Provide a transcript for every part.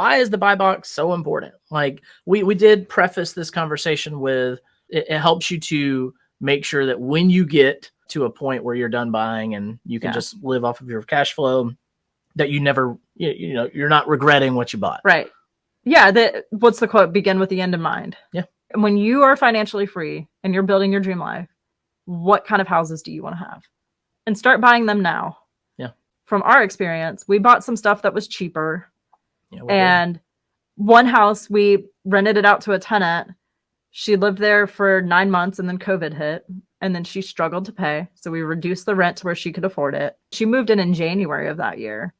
Why is the buy box so important? Like we did preface this conversation with, it helps you to make sure that when you get to a point where you're done buying and you can just live off of your cash flow, that you never, you're not regretting what you bought. Right. Yeah. What's the quote? Begin with the end in mind. Yeah. And when you are financially free and you're building your dream life, what kind of houses do you want to have? And start buying them now. Yeah. From our experience, we bought some stuff that was cheaper. Yeah, and one house, we rented it out to a tenant. She lived there for 9 months and then COVID hit. And then she struggled to pay. So we reduced the rent to where she could afford it. She moved in January of that year.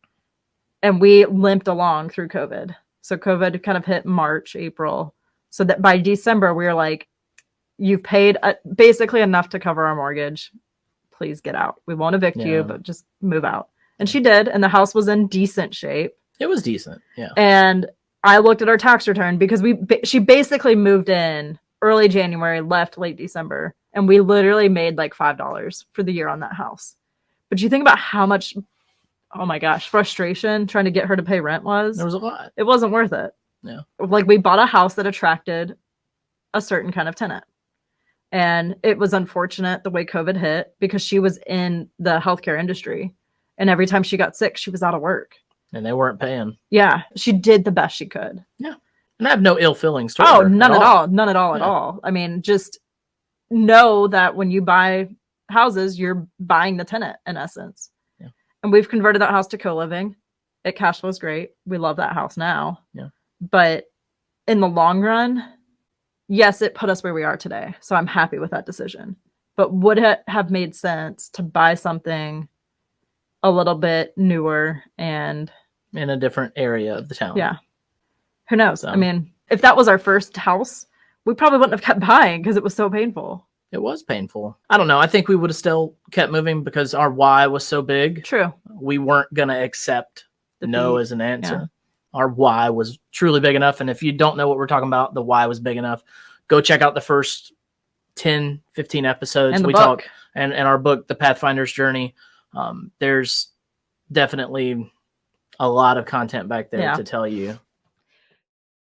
And we limped along through COVID. So COVID kind of hit March, April. So that by December, we were like, you've paid basically enough to cover our mortgage. Please get out. We won't evict you, but just move out. And she did. And the house was in decent shape. It was decent. Yeah. And I looked at our tax return because she basically moved in early January, left late December. And we literally made like $5 for the year on that house. But you think about how much, oh my gosh, frustration trying to get her to pay rent was. There was a lot. It wasn't worth it. Yeah. Like we bought a house that attracted a certain kind of tenant. And it was unfortunate the way COVID hit because she was in the healthcare industry. And every time she got sick, she was out of work. And they weren't paying. Yeah. She did the best she could. Yeah. And I have no ill feelings toward her. None at all. None at all at all. I mean, just know that when you buy houses, you're buying the tenant in essence. Yeah. And we've converted that house to co-living. It cash flows great. We love that house now. Yeah. But in the long run, yes, it put us where we are today. So I'm happy with that decision. But would it have made sense to buy something a little bit newer and in a different area of the town? Yeah. Who knows? I mean, if that was our first house, we probably wouldn't have kept buying because it was so painful. It was painful. I don't know. I think we would have still kept moving because our why was so big. True. We weren't going to accept The no beat. as an answer. Yeah. Our why was truly big enough. And if you don't know what we're talking about, the why was big enough. Go check out the first 10, 15 episodes. And the we book. talk and our book, The Pathfinders Journey. There's definitely a lot of content back there to tell you